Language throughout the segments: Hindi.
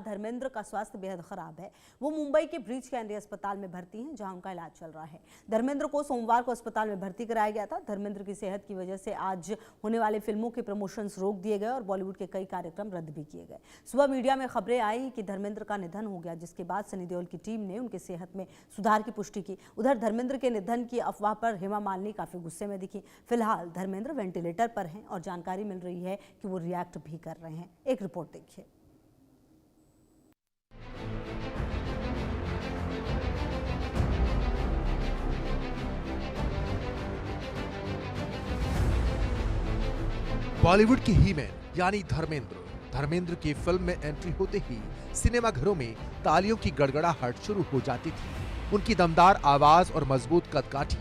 धर्मेंद्र का स्वास्थ्य बेहद खराब है। वो मुंबई के ब्रीच कैंडी अस्पताल में भर्ती हैं, जहां उनका इलाज चल रहा है। धर्मेंद्र को सोमवार को अस्पताल में भर्ती कराया गया था। धर्मेंद्र की सेहत की वजह से आज होने वाले फिल्मों के प्रमोशंस रोक दिए गए और बॉलीवुड के कई कार्यक्रम रद्द भी किए गए। सुबह मीडिया में खबरें आई कि धर्मेंद्र का निधन हो गया, जिसके बाद सनी देओल की टीम ने उनकी सेहत में सुधार की पुष्टि की। उधर धर्मेंद्र के निधन की अफवाह पर हेमा मालिनी काफी गुस्से में दिखी। फिलहाल धर्मेंद्र वेंटिलेटर पर हैं और जानकारी मिल रही है कि वो रिएक्ट भी कर रहे हैं। एक रिपोर्ट देखिए। बॉलीवुड की हीमैन यानी धर्मेंद्र की फिल्म में एंट्री होते ही सिनेमाघरों में तालियों की गड़गड़ाहट शुरू हो जाती थी। उनकी दमदार आवाज और मजबूत कदकाठी,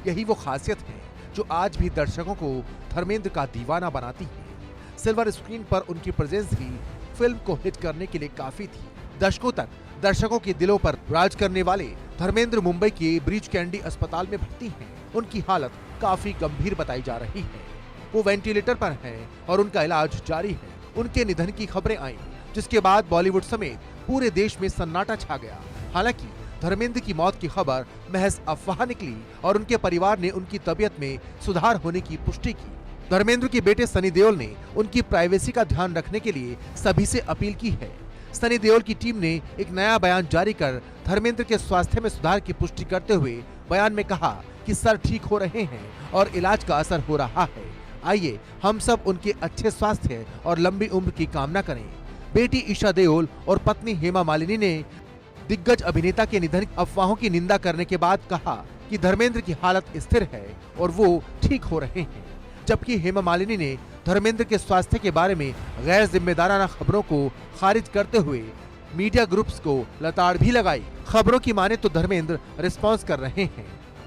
यही वो खासियत है जो आज भी दर्शकों को धर्मेंद्र का दीवाना बनाती है। सिल्वर स्क्रीन पर उनकी प्रेजेंस ही फिल्म को हिट करने के लिए काफी थी। दशकों तक दर्शकों के दिलों पर राज करने वाले धर्मेंद्र मुंबई के ब्रीच कैंडी अस्पताल में भर्ती हैं। उनकी हालत काफी गंभीर बताई जा रही है। वो वेंटिलेटर पर हैं और उनका इलाज जारी है। उनके निधन की खबरें आईं, जिसके बाद बॉलीवुड समेत पूरे देश में सन्नाटा छा गया। हालांकि धर्मेंद्र की मौत की खबर महज अफवाह निकली और उनके परिवार ने उनकी तबीयत में सुधार होने की पुष्टि की। धर्मेंद्र के बेटे सनी देओल ने उनकी प्राइवेसी का ध्यान रखने के लिए सभी से अपील की है। सनी देओल की टीम ने एक नया बयान जारी कर धर्मेंद्र के स्वास्थ्य में सुधार की पुष्टि करते हुए बयान में कहा कि सर ठीक हो रहे हैं और इलाज का असर हो रहा है। आइए हम सब उनके अच्छे स्वास्थ्य और लंबी उम्र की कामना करें। बेटी ईशा देओल और पत्नी हेमा मालिनी ने दिग्गज अभिनेता के निधन अफवाहों की निंदा करने के बाद कहा कि धर्मेंद्र की हालत स्थिर है और वो ठीक हो रहे हैं। जबकि हेमा मालिनी ने धर्मेंद्र के स्वास्थ्य के बारे में गैर जिम्मेदाराना खबरों को खारिज करते हुए मीडिया ग्रुप्स को लताड़ भी लगाई। खबरों की माने तो धर्मेंद्र रिस्पॉन्स कर रहे हैं।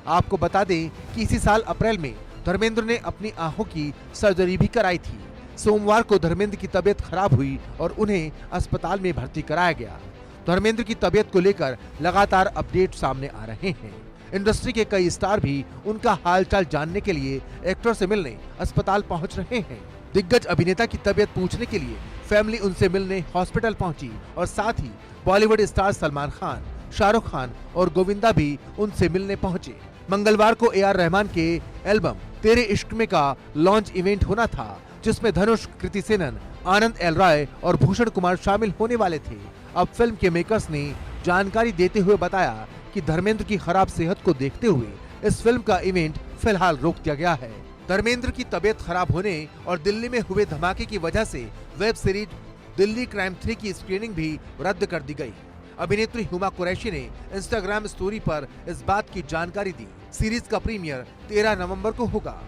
आपको बता दें कि इसी साल अप्रैल में धर्मेंद्र ने अपनी आंखों की सर्जरी भी कराई थी। सोमवार को धर्मेंद्र की तबीयत खराब हुई और उन्हें अस्पताल में भर्ती कराया गया। धर्मेंद्र की तबीयत को लेकर लगातार अपडेट सामने आ रहे हैं। इंडस्ट्री के कई स्टार भी उनका हालचाल जानने के लिए एक्टर से मिलने अस्पताल पहुंच रहे हैं। दिग्गज अभिनेता की तबीयत पूछने के लिए फैमिली उनसे मिलने हॉस्पिटल पहुंची और साथ ही बॉलीवुड स्टार सलमान खान, शाहरुख खान और गोविंदा भी उनसे मिलने पहुंचे। मंगलवार को ए.आर. रहमान के एल्बम तेरे इश्क में का लॉन्च इवेंट होना था, जिसमें धनुष, कृति सेनन, आनंद एल राय और भूषण कुमार शामिल होने वाले थे। अब फिल्म के मेकर्स ने जानकारी देते हुए बताया कि धर्मेंद्र की खराब सेहत को देखते हुए इस फिल्म का इवेंट फिलहाल रोक दिया गया है। धर्मेंद्र की तबीयत खराब होने और दिल्ली में हुए धमाके की वजह से वेब सीरीज दिल्ली क्राइम 3 की स्क्रीनिंग भी रद्द कर दी गई। अभिनेत्री हुमा कुरैशी ने इंस्टाग्राम स्टोरी पर इस बात की जानकारी दी। सीरीज का प्रीमियर 13 नवंबर को होगा।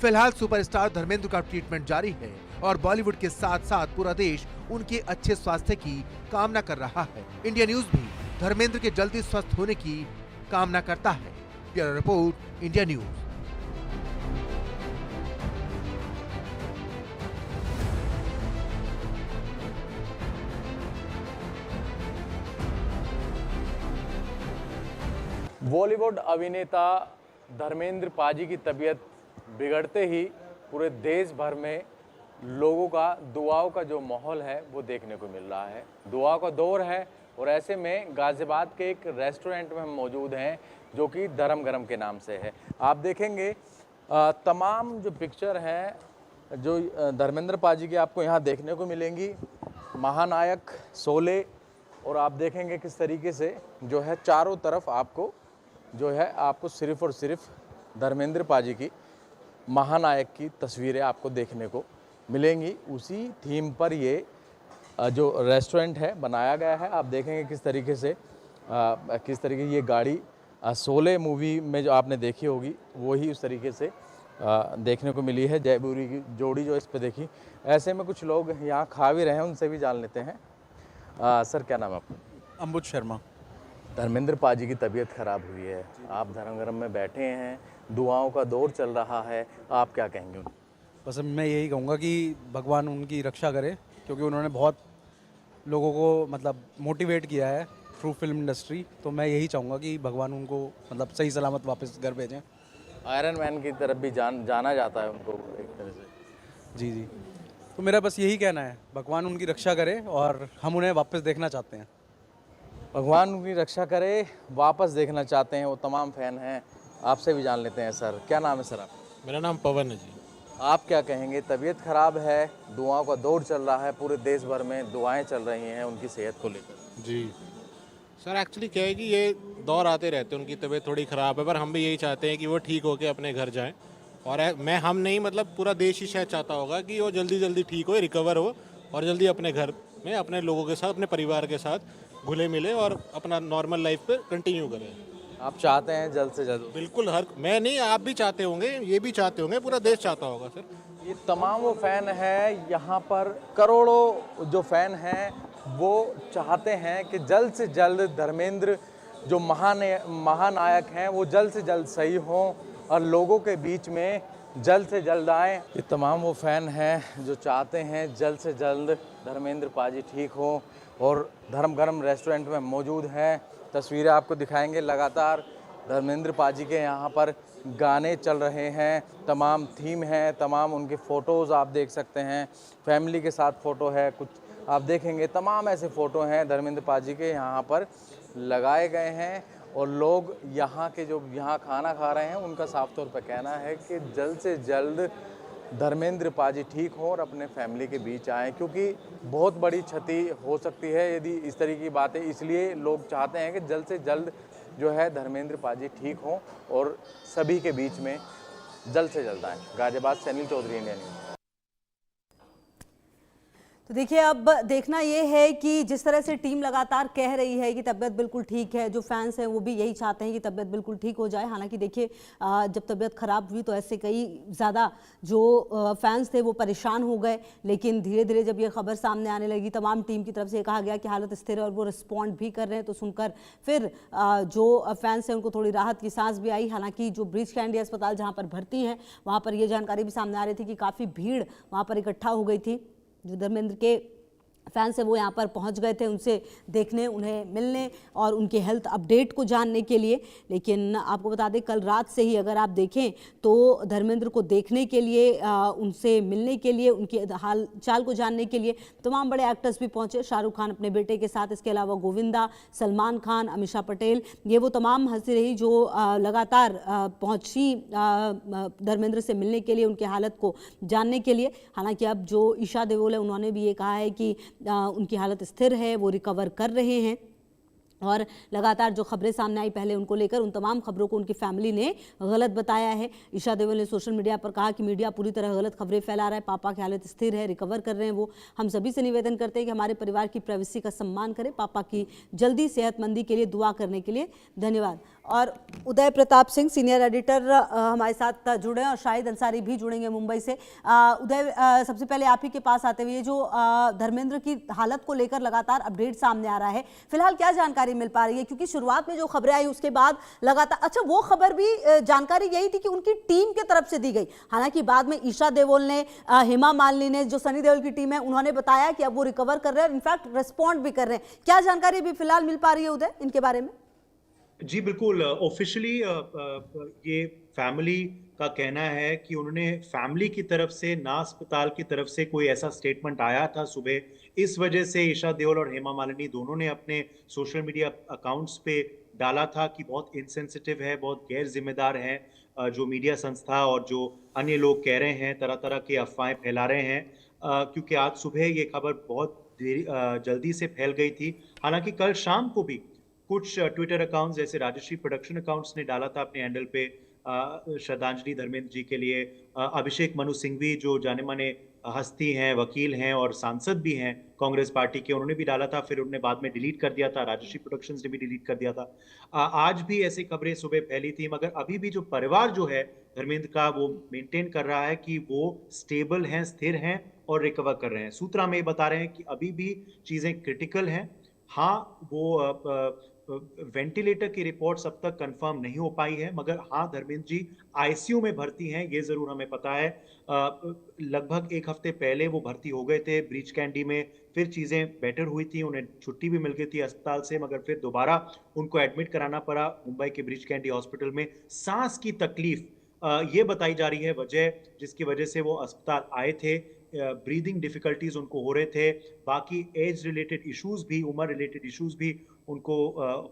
फिलहाल सुपरस्टार धर्मेंद्र का ट्रीटमेंट जारी है और बॉलीवुड के साथ साथ पूरा देश उनके अच्छे स्वास्थ्य की कामना कर रहा है। इंडिया न्यूज भी धर्मेंद्र के जल्दी स्वस्थ होने की कामना करता है। Bureau report, India news. Bollywood अभिनेता धर्मेंद्र पाजी की तबीयत बिगड़ते ही पूरे देश भर में लोगों का दुआओं का जो माहौल है वो देखने को मिल रहा है। दुआ का दौर है और ऐसे में गाजियाबाद के एक रेस्टोरेंट में हम मौजूद हैं जो कि धर्म गरम के नाम से है। आप देखेंगे तमाम जो पिक्चर हैं जो धर्मेंद्र पाजी की आपको यहाँ देखने को मिलेंगी। महानायक, शोले, और आप देखेंगे किस तरीके से जो है चारों तरफ आपको जो है आपको सिर्फ और सिर्फ धर्मेंद्र पाजी की महानायक की तस्वीरें आपको देखने को मिलेंगी। उसी थीम पर ये जो रेस्टोरेंट है बनाया गया है। आप देखेंगे किस तरीके ये गाड़ी शोले मूवी में जो आपने देखी होगी वही उस तरीके से देखने को मिली है। जयपुरी की जोड़ी जो इस पे देखी, ऐसे में कुछ लोग यहाँ खा भी रहे हैं, उनसे भी जान लेते हैं। सर क्या नाम है आपका? अम्बुज शर्मा। धर्मेंद्र पाजी की तबीयत खराब हुई है, आप धर्म गरम में बैठे हैं, दुआओं का दौर चल रहा है, आप क्या कहेंगे? बस मैं यही कहूँगा कि भगवान उनकी रक्षा करे, क्योंकि उन्होंने बहुत लोगों को मतलब मोटिवेट किया है थ्रू फिल्म इंडस्ट्री। तो मैं यही चाहूँगा कि भगवान उनको मतलब सही सलामत वापस घर भेजें। आयरन मैन की तरफ भी जाना जाता है उनको एक तरह से। जी जी। तो मेरा बस यही कहना है, भगवान उनकी रक्षा करे और हम उन्हें वापस देखना चाहते हैं। भगवान उनकी रक्षा करे, वापस देखना चाहते हैं, वो तमाम फ़ैन हैं। आपसे भी जान लेते हैं सर, क्या नाम है सर आप? मेरा नाम पवन है जी। आप क्या कहेंगे, तबीयत ख़राब है, दुआओं का दौर चल रहा है, पूरे देश भर में दुआएं चल रही हैं उनकी सेहत को लेकर? जी सर, एक्चुअली क्या है कि ये दौर आते रहते हैं, उनकी तबीयत थोड़ी ख़राब है, पर हम भी यही चाहते हैं कि वो ठीक होकर अपने घर जाएं। और हम नहीं, मतलब पूरा देश ही शायद चाहता होगा कि वो जल्दी जल्दी ठीक हो, रिकवर हो और जल्दी अपने घर में अपने लोगों के साथ, अपने परिवार के साथ घुले मिले और अपना नॉर्मल लाइफ पे कंटिन्यू करें। आप चाहते हैं जल्द से जल्द? बिल्कुल, मैं नहीं, आप भी चाहते होंगे, ये भी चाहते होंगे, पूरा देश चाहता होगा सर। ये तमाम वो फ़ैन हैं, यहाँ पर करोड़ों जो फ़ैन हैं वो चाहते हैं कि जल्द से जल्द धर्मेंद्र जो महानायक हैं वो जल्द से जल्द सही हों और लोगों के बीच में जल्द से जल्द आएँ। ये तमाम वो फ़ैन हैं जो चाहते हैं जल्द से जल्द धर्मेंद्र पाजी ठीक हो और धर्म गरम रेस्टोरेंट में मौजूद हैं। तस्वीरें आपको दिखाएंगे, लगातार धर्मेंद्र पाजी के यहाँ पर गाने चल रहे हैं, तमाम थीम हैं, तमाम उनके फ़ोटोज़ आप देख सकते हैं, फैमिली के साथ फ़ोटो है, कुछ आप देखेंगे तमाम ऐसे फ़ोटो हैं धर्मेंद्र पाजी के यहाँ पर लगाए गए हैं। और लोग यहाँ के जो यहाँ खाना खा रहे हैं उनका साफ तौर पर कहना है कि जल्द से जल्द धर्मेंद्र पाजी ठीक हों और अपने फैमिली के बीच आएँ, क्योंकि बहुत बड़ी क्षति हो सकती है यदि इस तरह की बातें, इसलिए लोग चाहते हैं कि जल्द से जल्द जो है धर्मेंद्र पाजी ठीक हों और सभी के बीच में जल्द से जल्द आएँ। गाजियाबाद से अनिल चौधरी, इंडिया न्यूज़। तो देखिए, अब देखना ये है कि जिस तरह से टीम लगातार कह रही है कि तबीयत बिल्कुल ठीक है, जो फैंस हैं वो भी यही चाहते हैं कि तबीयत बिल्कुल ठीक हो जाए। हालांकि देखिए, जब तबीयत खराब हुई तो ऐसे कई ज़्यादा जो फैंस थे वो परेशान हो गए, लेकिन धीरे धीरे जब ये खबर सामने आने लगी, तमाम टीम की तरफ से कहा गया कि हालत स्थिर है और वो रिस्पॉन्ड भी कर रहे हैं, तो सुनकर फिर जो फैंस हैं उनको थोड़ी राहत की सांस भी आई। हालांकि जो ब्रीच कैंडी अस्पताल जहाँ पर भर्ती हैं वहाँ पर ये जानकारी भी सामने आ रही थी कि काफ़ी भीड़ वहाँ पर इकट्ठा हो गई थी। जो धर्मेंद्र के फैंस है वो यहाँ पर पहुँच गए थे उनसे देखने, उन्हें मिलने और उनके हेल्थ अपडेट को जानने के लिए। लेकिन आपको बता दें, कल रात से ही अगर आप देखें तो धर्मेंद्र को देखने के लिए, उनसे मिलने के लिए, उनकी हाल चाल को जानने के लिए तमाम बड़े एक्टर्स भी पहुँचे। शाहरुख खान अपने बेटे के साथ, इसके अलावा गोविंदा, सलमान खान, अमीषा पटेल, ये वो तमाम हस्ती रही जो लगातार पहुँची धर्मेंद्र से मिलने के लिए, उनकी हालत को जानने के लिए। हालांकि अब जो ईशा देओल है उन्होंने भी ये कहा है कि उनकी हालत स्थिर है, वो रिकवर कर रहे हैं और लगातार जो खबरें सामने आई पहले उनको लेकर, उन तमाम खबरों को उनकी फैमिली ने गलत बताया है। ईशा देओल ने सोशल मीडिया पर कहा कि मीडिया पूरी तरह गलत खबरें फैला रहा है, पापा की हालत स्थिर है, रिकवर कर रहे हैं वो। हम सभी से निवेदन करते हैं कि हमारे परिवार की प्राइवेसी का सम्मान करें, पापा की जल्दी सेहतमंदी के लिए दुआ करने के लिए धन्यवाद। और उदय प्रताप सिंह सीनियर एडिटर हमारे साथ जुड़े हैं और शाहिद अंसारी भी जुड़ेंगे मुंबई से। उदय, सबसे पहले आप ही के पास आते हुए, जो धर्मेंद्र की हालत को लेकर लगातार अपडेट सामने आ रहा है, फिलहाल क्या जानकारी मिल पा रही है? क्योंकि शुरुआत में जो खबरें आई उसके बाद लगातार, अच्छा वो खबर भी जानकारी यही थी कि उनकी टीम की तरफ से दी गई। हालांकि बाद में ईशा देओल ने, हेमा मालिनी ने, जो सनी देओल की टीम है, उन्होंने बताया कि अब वो रिकवर कर रहे हैं, इनफैक्ट रिस्पॉन्ड भी कर रहे हैं। क्या जानकारी अभी फिलहाल मिल पा रही है उदय इनके बारे में? जी बिल्कुल, ऑफिशियली ये फैमिली का कहना है कि उन्होंने फैमिली की तरफ से, ना अस्पताल की तरफ से कोई ऐसा स्टेटमेंट आया था सुबह, इस वजह से ईशा देओल और हेमा मालिनी दोनों ने अपने सोशल मीडिया अकाउंट्स पे डाला था कि बहुत इनसेंसिटिव है, बहुत गैर जिम्मेदार है जो मीडिया संस्था और जो अन्य लोग कह रहे हैं, तरह तरह की अफवाहें फैला रहे हैं, क्योंकि आज सुबह ये खबर बहुत जल्दी से फैल गई थी। हालांकि कल शाम को भी कुछ ट्विटर अकाउंट्स जैसे राजश्री प्रोडक्शन अकाउंट्स ने डाला था अपने हैंडल पे श्रद्धांजलि धर्मेंद्र जी के लिए। अभिषेक मनु सिंघवी जो जाने माने हस्ती हैं, वकील हैं और सांसद भी हैं कांग्रेस पार्टी के, उन्होंने भी डाला था, फिर उन्होंने बाद में डिलीट कर दिया था। राजश्री प्रोडक्शंस ने भी डिलीट कर दिया था। आज भी ऐसी खबरें सुबह फैली थी, मगर अभी भी जो परिवार जो है धर्मेंद्र का, वो मेंटेन कर रहा है कि वो स्टेबल हैं, स्थिर हैं और रिकवर कर रहे हैं। सूत्र हमें बता रहे हैं कि अभी भी चीज़ें क्रिटिकल हैं। हाँ, वो वेंटिलेटर की रिपोर्ट्स अब तक कंफर्म नहीं हो पाई है, मगर हाँ, धर्मेंद्र जी आईसीयू में भर्ती हैं, ये जरूर हमें पता है। लगभग एक हफ्ते पहले वो भर्ती हो गए थे ब्रीच कैंडी में, फिर चीज़ें बेटर हुई थी, उन्हें छुट्टी भी मिल गई थी अस्पताल से, मगर फिर दोबारा उनको एडमिट कराना पड़ा मुंबई के ब्रीच कैंडी हॉस्पिटल में। सांस की तकलीफ ये बताई जा रही है वजह, जिसकी वजह से वो अस्पताल आए थे। ब्रीदिंग डिफिकल्टीज उनको हो रहे थे, बाकी एज रिलेटेड इश्यूज भी, उम्र रिलेटेड इश्यूज भी उनको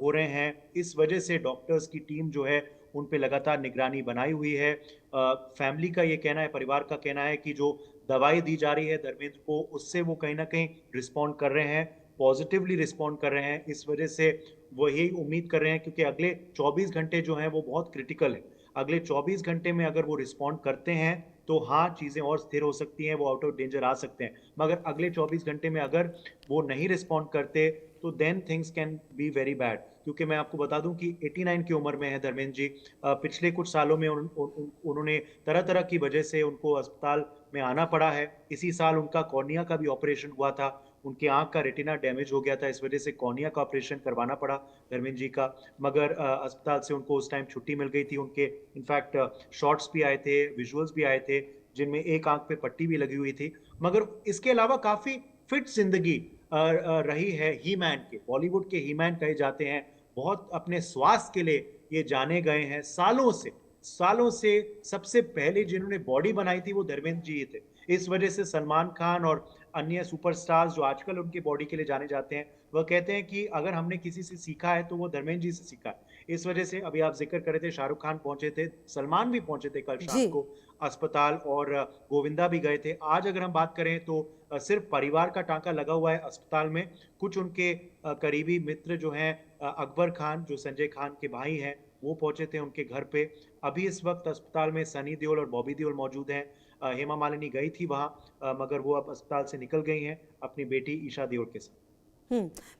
हो रहे हैं। इस वजह से डॉक्टर्स की टीम जो है उन पे लगातार निगरानी बनाई हुई है। फैमिली का ये कहना है, परिवार का कहना है कि जो दवाई दी जा रही है धर्मेंद्र को, उससे वो कहीं ना कहीं रिस्पॉन्ड कर रहे हैं, पॉजिटिवली रिस्पॉन्ड कर रहे हैं। इस वजह से वो यही उम्मीद कर रहे हैं, क्योंकि अगले 24 घंटे जो हैं वो बहुत क्रिटिकल है। अगले 24 घंटे में अगर वो रिस्पॉन्ड करते हैं तो हाँ, चीज़ें और स्थिर हो सकती हैं, वो आउट ऑफ डेंजर आ सकते हैं। मगर अगले 24 घंटे में अगर वो नहीं रिस्पॉन्ड करते तो then things can be very bad. क्योंकि मैं आपको बता दूं कि 89 की उम्र में है धर्मेंद्र जी। पिछले कुछ सालों में उन्होंने तरह तरह की वजह से उनको अस्पताल में आना पड़ा है। इसी साल उनका कॉर्निया का भी ऑपरेशन हुआ था, उनकी आंख का रेटिना डैमेज हो गया था, इस वजह से कॉर्निया का ऑपरेशन करवाना पड़ा धर्मेंद्र जी का। मगर अस्पताल से उनको उस टाइम छुट्टी मिल गई थी। उनके इनफैक्ट शॉट्स भी आए थे, विजुअल्स भी आए थे, जिनमें एक आंख पे पट्टी भी लगी हुई थी। मगर इसके अलावा काफी फिट जिंदगी रही है ही मैन के, बॉलीवुड के ही मैन कहे जाते हैं। बहुत अपने स्वास्थ्य के लिए ये जाने गए हैं सालों से सबसे पहले जिन्होंने बॉडी बनाई थी वो धर्मेंद्र जी ही थे। इस वजह से सलमान खान और अन्य सुपरस्टार्स जो आजकल उनकी बॉडी के लिए जाने जाते हैं, वह कहते हैं कि अगर हमने किसी से सीखा है तो वो धर्मेंद्र जी से सीखा है। इस वजह से अभी आप जिक्र कर रहे थे, शाहरुख खान पहुंचे थे, सलमान भी पहुंचे थे कल शाम को अस्पताल, और गोविंदा भी गए थे। आज अगर हम बात करें तो सिर्फ परिवार का टांका लगा हुआ है अस्पताल में। कुछ उनके करीबी मित्र जो हैं, अकबर खान जो संजय खान के भाई हैं, वो पहुंचे थे उनके घर पे। अभी इस वक्त अस्पताल में सनी देओल और बॉबी देओल मौजूद हैं। हेमा मालिनी गई थी वहां, मगर वो अब अस्पताल से निकल गई हैं अपनी बेटी ईशा देओल के साथ।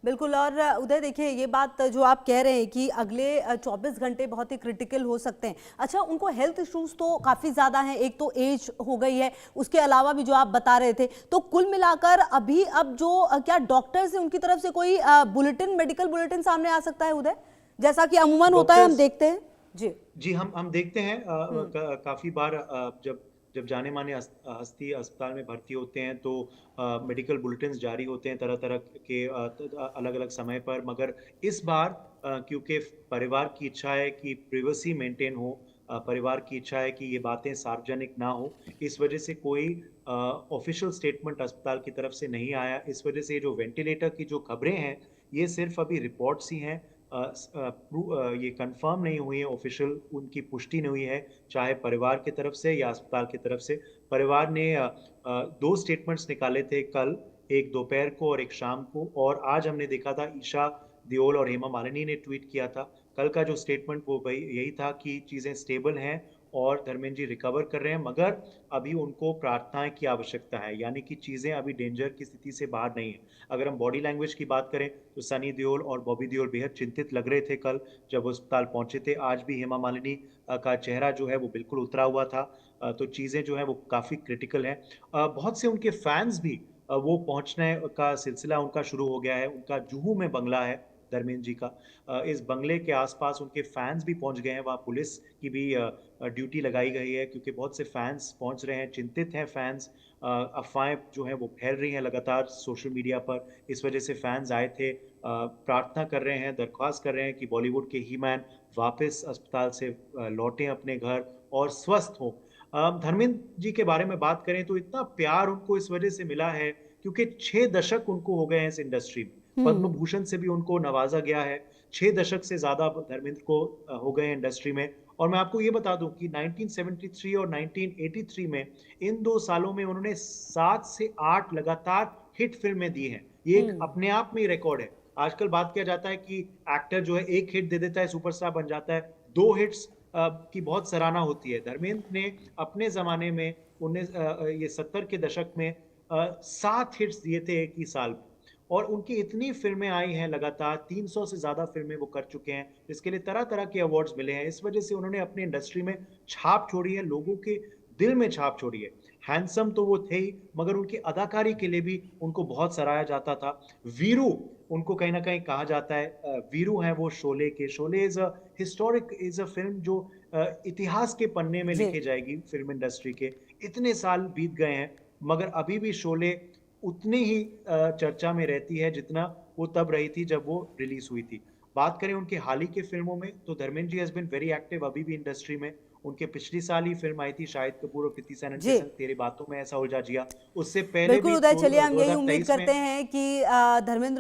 बिल्कुल। और उदय, देखिए ये बात जो आप कह रहे हैं कि अगले 24 घंटे बहुत ही क्रिटिकल हो सकते हैं। अच्छा, उनको हेल्थ इश्यूज तो काफ़ी ज़्यादा हैं, एक तो एज हो गई है, उसके अलावा भी जो आप बता रहे थे, तो कुल मिलाकर अभी अब जो क्या डॉक्टर्स हैं उनकी तरफ से कोई बुलेटिन, मेडिकल बुलेटिन सामने आ सकता है उदय, जैसा कि अमूमन होता है, हम देखते हैं? जी हम देखते हैं काफ़ी बार जब जाने माने हस्ती अस्पताल में भर्ती होते हैं तो मेडिकल बुलेटिन्स जारी होते हैं तरह तरह के अलग अलग समय पर। मगर इस बार क्योंकि परिवार की इच्छा है कि प्राइवेसी मेंटेन हो, परिवार की इच्छा है कि ये बातें सार्वजनिक ना हो, इस वजह से कोई ऑफिशियल स्टेटमेंट अस्पताल की तरफ से नहीं आया। इस वजह से जो वेंटिलेटर की जो खबरें हैं ये सिर्फ अभी रिपोर्ट्स ही हैं, ये कंफर्म नहीं हुई है, ऑफिशियल उनकी पुष्टि नहीं हुई है, चाहे परिवार की तरफ से या अस्पताल की तरफ से। परिवार ने 2 स्टेटमेंट्स निकाले थे कल, एक दोपहर को और एक शाम को, और आज हमने देखा था ईशा देओल और हेमा मालिनी ने ट्वीट किया था। कल का जो स्टेटमेंट वो यही था कि चीज़ें स्टेबल हैं और धर्मेंद्र जी रिकवर कर रहे हैं, मगर अभी उनको प्रार्थनाएं की आवश्यकता है, यानी कि चीज़ें अभी डेंजर की स्थिति से बाहर नहीं है। अगर हम बॉडी लैंग्वेज की बात करें तो सनी देओल और बॉबी देओल बेहद चिंतित लग रहे थे कल जब अस्पताल पहुंचे थे। आज भी हेमा मालिनी का चेहरा जो है वो बिल्कुल उतरा हुआ था। तो चीज़ें जो है वो काफ़ी क्रिटिकल हैं। बहुत से उनके फैंस भी वो पहुंचने का सिलसिला उनका शुरू हो गया है। उनका जुहू में बंगला है धर्मेंद्र जी का, इस बंगले के आसपास उनके फैंस भी पहुंच गए हैं। वहाँ पुलिस की भी ड्यूटी लगाई गई है, क्योंकि बहुत से फैंस पहुंच रहे हैं, चिंतित हैं फैंस। अफवाहें जो हैं वो फैल रही हैं लगातार सोशल मीडिया पर, इस वजह से फैंस आए थे, प्रार्थना कर रहे हैं, दरख्वास्त कर रहे हैं कि बॉलीवुड के ही मैन वापस अस्पताल से लौटें अपने घर और स्वस्थ हों। धर्मेंद्र जी के बारे में बात करें तो इतना प्यार उनको इस वजह से मिला है क्योंकि 6 दशक उनको हो गए हैं इस इंडस्ट्री में। पद्म भूषण से भी उनको नवाजा गया है। 6 दशक से ज्यादा धर्मेंद्र को हो गए इंडस्ट्री में। और मैं आपको ये बता दूं कि 1973 और 1983 में, इन 2 सालों में उन्होंने 7 से 8 लगातार हिट फिल्में दी हैं। ये एक अपने आप में रिकॉर्ड है। आजकल बात किया जाता है कि एक्टर जो है 1 हिट दे देता है, सुपरस्टार बन जाता है। 2 हिट्स की बहुत सराहना होती है। धर्मेंद्र ने अपने जमाने में ये 70 के दशक में 7 हिट्स दिए थे एक ही साल में, और उनकी इतनी फिल्में आई हैं लगातार, 300 से ज़्यादा फिल्में वो कर चुके हैं, जिसके लिए तरह तरह के अवार्ड्स मिले हैं। इस वजह से उन्होंने अपनी इंडस्ट्री में छाप छोड़ी है, लोगों के दिल में छाप छोड़ी है। हैंडसम तो वो थे ही, मगर उनकी अदाकारी के लिए भी उनको बहुत सराहा जाता था। वीरू उनको कहीं ना कहीं कहा जाता है, वीरू हैं वो शोले के। शोले इज अ फिल्म जो इतिहास के पन्ने में लिखी जाएगी फिल्म इंडस्ट्री के। इतने साल बीत गए हैं, मगर अभी भी शोले उतनी ही चर्चा में रहती है जितना वो तब रही थी जब वो रिलीज हुई थी। बात करें उनके हाल ही के फिल्मों में तो Dharmendra ji has been very active अभी भी इंडस्ट्री में। उनके पिछली साल ही फिल्म आई थी शाहिद कपूर और कृति सेनन जी। के संग तेरे बातों में ऐसा उलझा जिया। उससे पहले बिल्कुल भी उदय, चलिए हम यही उम्मीद 2023 में करते हैं कि धर्मेंद्र